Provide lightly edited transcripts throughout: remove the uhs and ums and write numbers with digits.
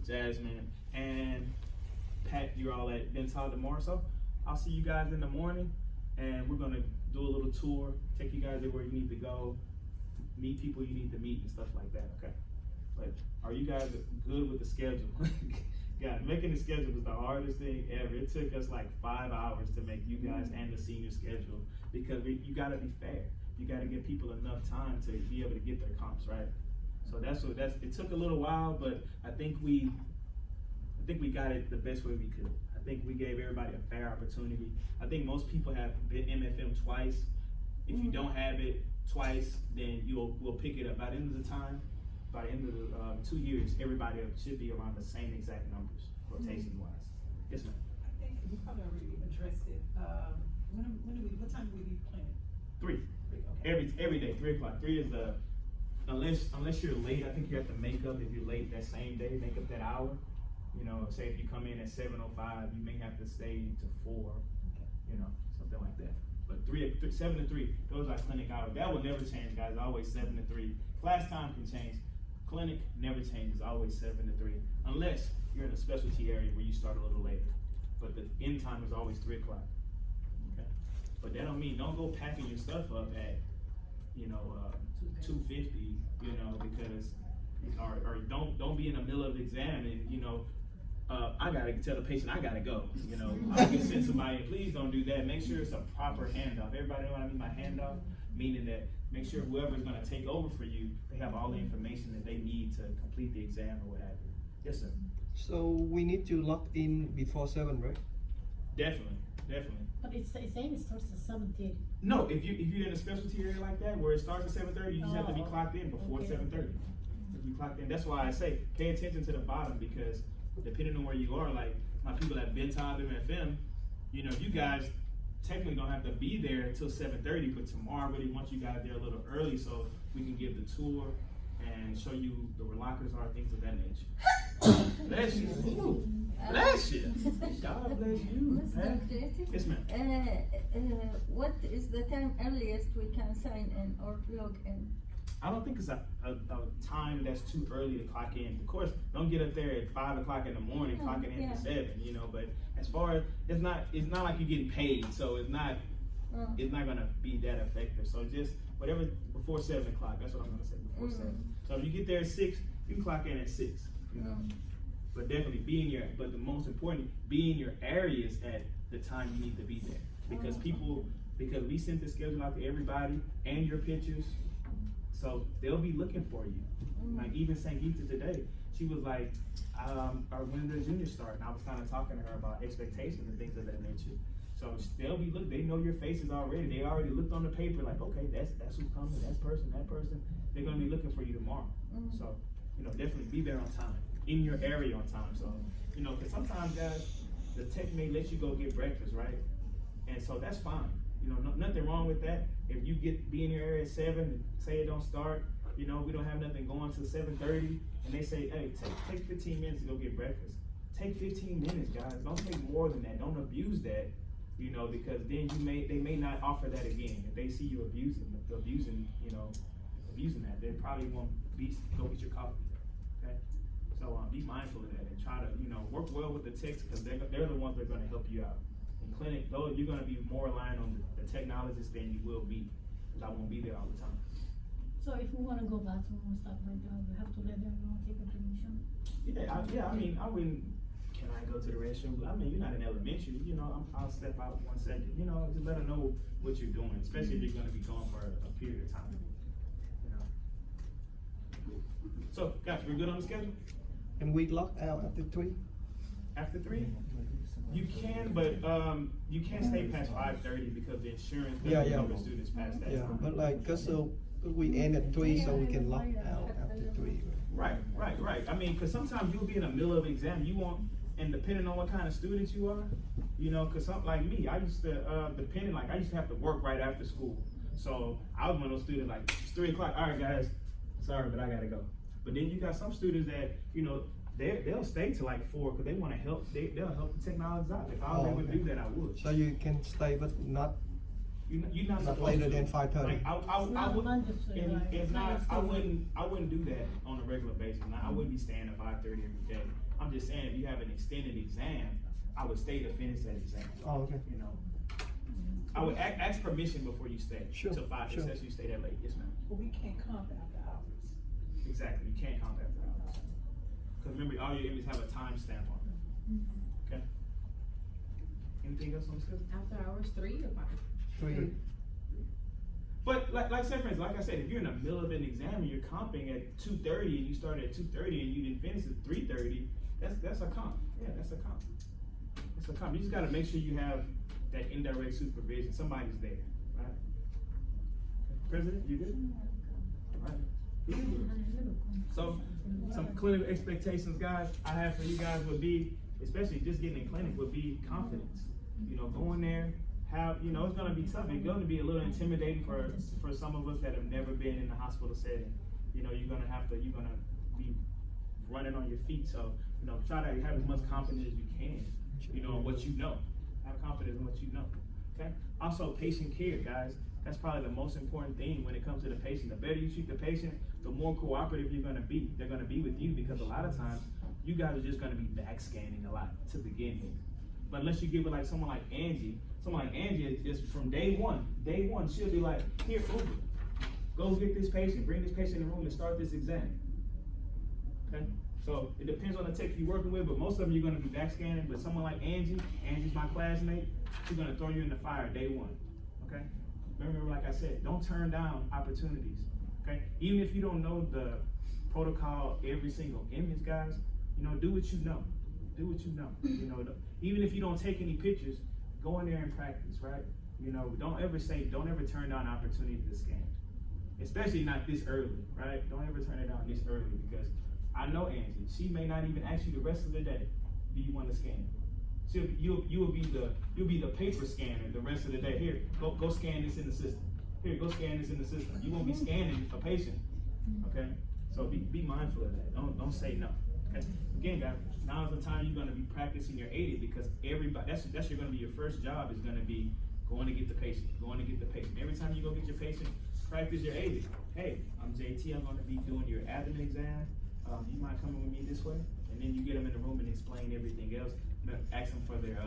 Jasmine, and Pat, you're all at Bental tomorrow. So I'll see you guys in the morning, and we're gonna do a little tour, take you guys everywhere you need to go, meet people you need to meet and stuff like that, okay? But are you guys good with the schedule? God, making the schedule was the hardest thing ever. It took us like 5 hours to make you guys and the senior schedule because you gotta be fair. You gotta give people enough time to be able to get their comps, right? So it took a little while, but I think we got it the best way we could. I think we gave everybody a fair opportunity. I think most people have been MFM twice. If you don't have it twice, then we'll pick it up. By the end of the time, by the end of the 2 years, everybody should be around the same exact numbers, rotation-wise. Yes, ma'am. I think we probably already addressed it. What time do we leave clinic? 3. 3, okay. Every day, 3 o'clock. 3 is the, unless you're late, I think you have to make up, if you're late that same day, make up that hour. You know, say if you come in at 7:05, you may have to stay to 4, you know, something like that. But 7 to 3, those are clinic hours. That will never change, guys, always 7 to 3. Class time can change. Clinic never changes, always 7 to 3. Unless you're in a specialty area where you start a little later. But the end time is always 3 o'clock. Okay. But that don't mean, don't go packing your stuff up at, 2:50, because, or don't be in the middle of the exam and, I gotta tell the patient I gotta go. I can send somebody. Please don't do that. Make sure it's a proper handoff. Everybody know what I mean by handoff? Meaning that make sure whoever's gonna take over for you, they have all the information that they need to complete the exam or what have you. Yes, sir. So we need to log in before 7, right? Definitely. But it's saying it starts at 7:30. No, if you're in a specialty area like that where it starts at 7:30, you just have to be clocked in before 7:30. If you clocked in, that's why I say pay attention to the bottom because depending on where you are, like my people at Bental MFM, you guys technically don't have to be there until 7:30, but tomorrow I really want you guys there a little early so we can give the tour and show you where lockers are, things of that nature. Bless you. Ooh, bless you. God bless you. Mr. Creative? Yes, ma'am. What is the time earliest we can sign in or log in? I don't think it's a time that's too early to clock in. Of course, don't get up there at 5 o'clock in the morning clocking in for 7, but as far as it's not like you're getting paid, so it's not gonna be that effective. So just whatever before 7 o'clock, that's what I'm gonna say, before 7. So if you get there at 6, you can clock in at 6, But definitely but the most important, be in your areas at the time you need to be there. Because because we sent the schedule out to everybody and your pictures, so they'll be looking for you. Like even Sangeeta today, she was like, when the juniors start? And I was kind of talking to her about expectations and things of that nature. So they'll be they know your faces already. They already looked on the paper like, okay, that's who's coming, that person. They're gonna be looking for you tomorrow. So, definitely be there on time, in your area on time. So, because sometimes guys, the tech may let you go get breakfast, right? And so that's fine. Nothing wrong with that. If you be in your area at 7 and say it don't start, we don't have nothing going till 7:30, and they say, hey, take 15 minutes to go get breakfast. Take 15 minutes, guys. Don't take more than that. Don't abuse that, because then they may not offer that again. If they see you abusing that, they probably won't go get your coffee. Okay? So be mindful of that and try to, work well with the techs because they're the ones that are going to help you out. In clinic, though, you're going to be more aligned on the technologist than you will be, because I won't be there all the time. So if we want to go bathroom and stuff like that, we have to let them know, take a permission. I wouldn't. Can I go to the restroom? You're not in elementary. I'll step out 1 second. Just let them know what you're doing, especially if you're going to be gone for a period of time. So, guys, we're good on the schedule? And we log out after 3? After 3? You can, but you can't stay past 5:30 because the insurance doesn't cover students past that time. But cause we end at 3, so we can log out after 3. Right. Because sometimes you'll be in the middle of an exam. You want, and depending on what kind of student you are, because something like me, I used to, I used to have to work right after school. So I was one of those students like, it's 3 o'clock. All right, guys, sorry, but I gotta go. But then you got some students that, they'll stay till like 4 because they want to help. They'll help the technologists out. If I was able to do that, I would. So you can stay, but not You're not Not supposed later to. than 5:30. Like, I It's not would, mandatory, right? it's It's not not, I exclusive. wouldn't do that on a regular basis. Now, I wouldn't be staying at 5:30 every day. I'm just saying, if you have an extended exam, I would stay to finish that exam. Oh, okay. You know, I would ask permission before you stay. Sure, Till 5, sure. especially you stay that late. Yes, ma'am. But we can't comp after hours. Exactly, you can't count after hours. Cause remember, all your images have a time stamp on them. Okay? Anything else on the schedule? After hours, 3 or 5? 3. But like say for instance, like I said, if you're in the middle of an exam and you're comping at 2:30 and you started at 2:30 and you didn't finish at 3:30, that's a comp. Yeah, that's a comp. That's a comp. You just gotta make sure you have that indirect supervision. Somebody's there, right? President, you good? All right. So, some clinical expectations, guys, I have for you guys would be, especially just getting in clinic, would be confidence. You know, go in there, have, you know, it's gonna be tough. It's gonna be a little intimidating for some of us that have never been in the hospital setting. You know, you're gonna be running on your feet. So, you know, try to have as much confidence as you can, you know, in what you know. Have confidence in what you know, okay? Also, patient care, guys. That's probably the most important thing when it comes to the patient. The better you treat the patient, the more cooperative you're gonna be. They're gonna be with you because a lot of times, you guys are just gonna be back scanning a lot to begin with. But unless you give it like someone like Angie is from day one, she'll be like, here, Uber, go get this patient, bring this patient in the room and start this exam. Okay? So it depends on the tech you're working with, but most of them you're gonna be back scanning. But someone like Angie's my classmate, she's gonna throw you in the fire day one. Okay? Remember, like I said, don't turn down opportunities. Okay? Even if you don't know the protocol, every single image, guys, you know, do what you know. Do what you know. You know, even if you don't take any pictures, go in there and practice, right? You know, don't ever turn down opportunity to scan. Especially not this early, right? Don't ever turn it down this early because I know Angie. She may not even ask you the rest of the day, do you want to scan? You'll be the paper scanner the rest of the day. Here, go scan this in the system. Here, go scan this in the system. You won't be scanning a patient. Okay? So be mindful of that. Don't say no. Okay? Again, guys, now is the time you're gonna be practicing your AIDed because everybody that's gonna be your first job is gonna be going to get the patient. Every time you go get your patient, practice your AIDed. Hey, I'm JT, I'm gonna be doing your abdomen exam. You mind coming with me this way? And then you get them in the room and explain everything else. Ask them for their,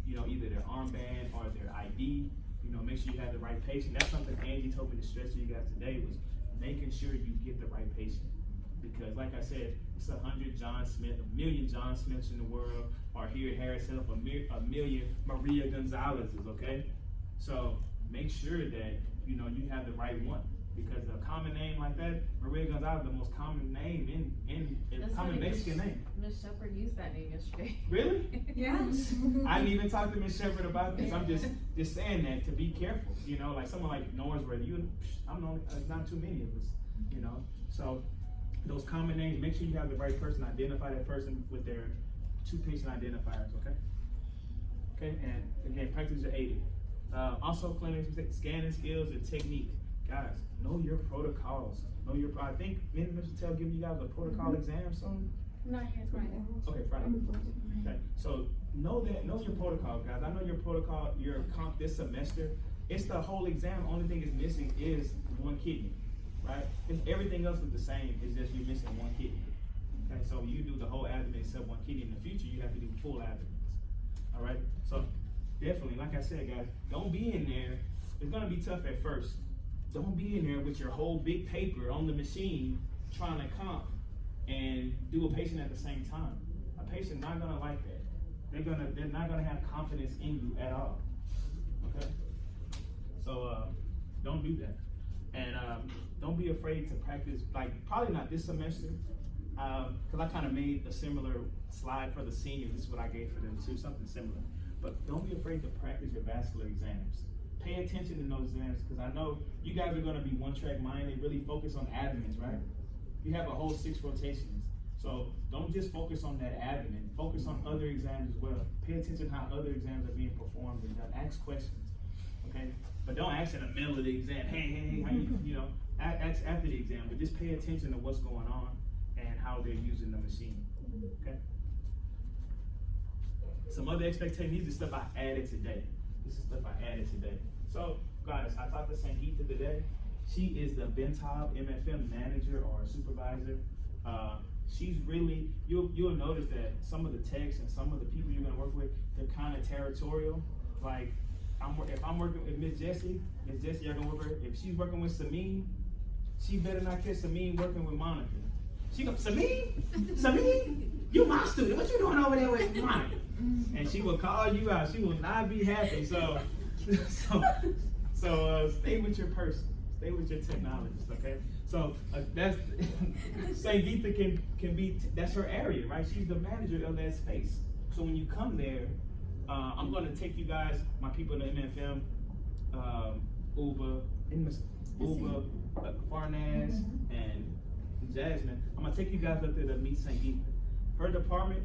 either their armband or their ID. You know, make sure you have the right patient. That's something Angie told me to stress to you guys today was making sure you get the right patient. Because like I said, it's 100 John Smith, 1 million John Smiths in the world, or here at Harris Health, a million Maria Gonzalez's, okay? So make sure that, you know, you have the right one. Because a common name like that, Maria Gonzalez, the most common name in common Mexican name. Miss Shepherd used that name yesterday. Really? Yes. I didn't even talk to Miss Shepherd about this. I'm just saying that to be careful. You know, like someone like Norsworth, I'm not too many of us. You know, so those common names. Make sure you have the right person. Identify that person with their 2 patient identifiers. Okay. Okay, and again, practice your AIDed. Also, clinical scanning skills and technique. Guys, know your protocols. I think me and Mr. Tell give you guys a protocol exam soon. Not yet, Friday. Okay, Friday. Okay, so know your protocol, guys. I know your protocol, your comp this semester. It's the whole exam. Only thing is missing is 1 kidney, right? Everything else is the same. It's just you're missing 1 kidney. Okay, so you do the whole abdomen except 1 kidney. In the future, you have to do full abdomens. All right. So definitely, like I said, guys, don't be in there. It's gonna be tough at first. Don't be in there with your whole big paper on the machine trying to comp and do a patient at the same time. A patient not gonna like that. They're not gonna have confidence in you at all. Okay? So don't do that. And don't be afraid to practice, like probably not this semester, because I kind of made a similar slide for the seniors. This is what I gave for them too, something similar. But don't be afraid to practice your vascular exams. Pay attention in those exams, because I know you guys are going to be one-track minded, really focus on abdomens, right? You have a whole 6 rotations. So don't just focus on that abdomen, focus on other exams as well. Pay attention how other exams are being performed and ask questions, okay? But don't ask in the middle of the exam, hey, how you know, ask after the exam, but just pay attention to what's going on and how they're using the machine, okay? Some other expectations, these are stuff I added today. This is stuff I added today. So, guys, I talked to Sangeeta today. She is the Bentab MFM manager or supervisor. She's really, you'll notice that some of the techs and some of the people you're gonna work with, they're kind of territorial. Like, if I'm working with Miss Jessie, y'all gonna work with her. If she's working with Samin, she better not catch Samin working with Monica. She go, Samin, you my student. What you doing over there with Monica? And she will call you out. She will not be happy. So stay with your person. Stay with your technologist, okay? So that's Sangeeta can be that's her area, right? She's the manager of that space. So when you come there, I'm gonna take you guys, my people in the MFM, Uba, Farnaz, and Jasmine. I'm gonna take you guys up there to meet Sangeeta. Her department,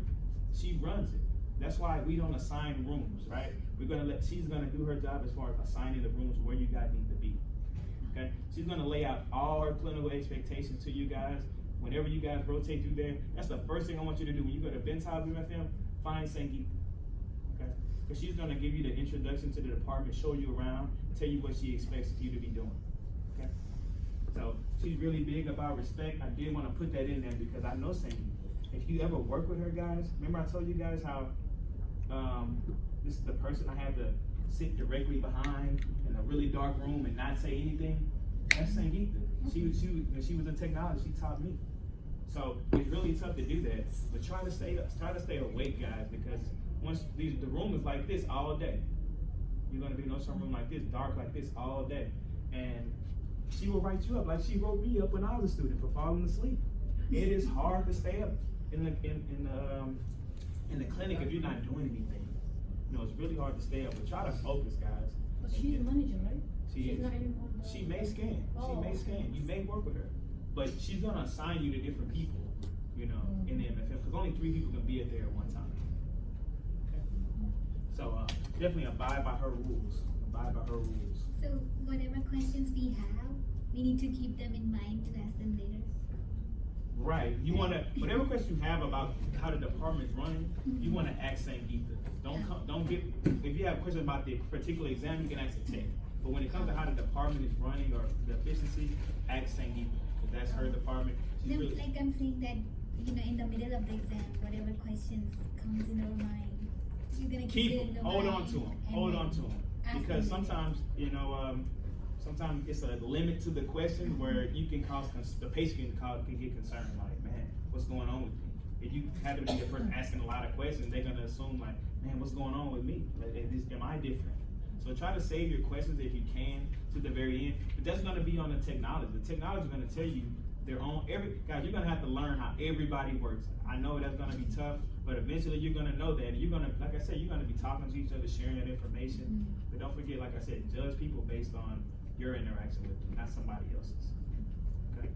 she runs it. That's why we don't assign rooms, right? She's gonna do her job as far as assigning the rooms where you guys need to be. Okay? She's gonna lay out all her clinical expectations to you guys. Whenever you guys rotate through there, that's the first thing I want you to do. When you go to Bentab MFM, find Sangeeta. Okay? Because she's gonna give you the introduction to the department, show you around, tell you what she expects you to be doing. Okay? So she's really big about respect. I did want to put that in there because I know Sangeeta. If you ever work with her, guys, remember I told you guys how this is the person I had to sit directly behind in a really dark room and not say anything? That's Sangeeta. When she was in technology, she taught me. So it's really tough to do that. But try to stay awake, guys, because once the room is like this all day. You're gonna be in some room like this, dark like this all day. And she will write you up like she wrote me up when I was a student for falling asleep. It is hard to stay up in the clinic if you're not doing anything. You know, it's really hard to stay up, but try to focus, guys. But she's the manager, right? She's not anymore. She may scan. She may scan. You may work with her, but she's gonna assign you to different people. You know, in the MFM, because only 3 people can be at there at one time. Okay. So definitely abide by her rules. Abide by her rules. So whatever questions we have, we need to keep them in mind to ask them later. Right. You wanna whatever question you have about how the department's running, you wanna ask Sangeeta. Don't get if you have questions about the particular exam, you can ask the tech. But when it comes to how the department is running or the efficiency, ask Sangeeta. Because that's her department. She's really, Like I'm saying that, you know, in the middle of the exam, whatever questions comes in our mind, you're gonna keep it in your hold mind on to them. and Hold then on to them. ask Because them later. sometimes, you know, sometimes it's a limit to the question where you can the patient can get concerned, like, man, what's going on with me? If you happen to be the person asking a lot of questions, they're gonna assume like, man, what's going on with me? Like, am I different? So try to save your questions if you can to the very end. But that's gonna be on the technology. The technology is gonna tell you their own guys, you're gonna have to learn how everybody works. I know that's gonna be tough, but eventually you're gonna know that. And you're gonna, like I said, you're gonna be talking to each other, sharing that information. But don't forget, like I said, judge people based on your interaction with them, not somebody else's. Okay?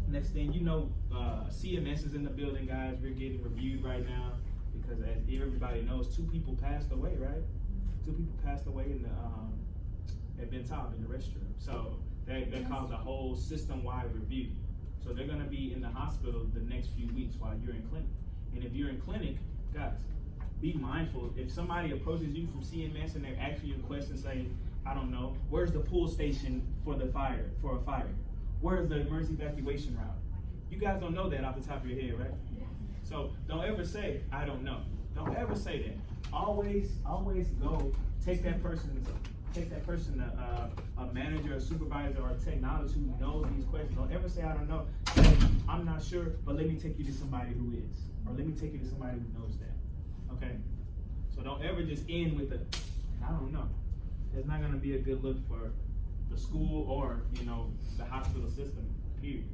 Next thing, you know, CMS is in the building, guys. We're getting reviewed right now because, as everybody knows, 2 people passed away, right? 2 people passed away in the at Bentab in the restroom. So that caused a whole system-wide review. So they're gonna be in the hospital the next few weeks while you're in clinic. And if you're in clinic, guys, be mindful. If somebody approaches you from CMS and they're asking you a question, say, I don't know, where's the pull station for a fire? Where's the emergency evacuation route? You guys don't know that off the top of your head, right? So don't ever say, I don't know. Don't ever say that. Always go take that person, a manager, a supervisor, or a technologist who knows these questions. Don't ever say, I don't know. Say, I'm not sure, but let me take you to somebody who is. Or let me take you to somebody who knows that. Okay? So don't ever just end with I don't know. It's not gonna be a good look for the school or, you know, the hospital system, period.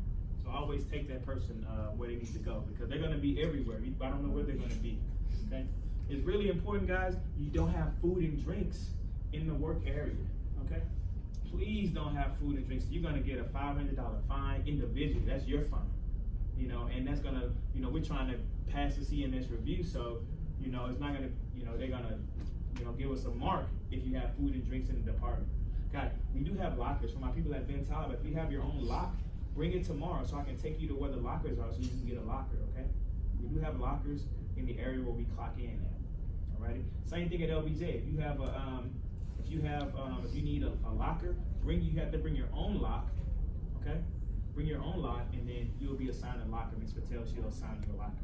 So always take that person where they need to go because they're gonna be everywhere. I don't know where they're gonna be, okay? It's really important, guys, you don't have food and drinks in the work area, okay? Please don't have food and drinks. You're gonna get a $500 fine individually. That's your fine, you know, and that's gonna, you know, we're trying to pass the CMS review, so, you know, it's not gonna, you know, they're gonna, you know, give us a mark if you have food and drinks in the department. God, we do have lockers for my people at Bentab. If you have your own lock, bring it tomorrow so I can take you to where the lockers are so you can get a locker, okay? We do have lockers in the area where we clock in at, alrighty? Same thing at LBJ. If you have If you have, if you need a locker, you have to bring your own lock, okay? Bring your own lock, and then you'll be assigned a locker. Ms. Patel, she'll assign you a locker.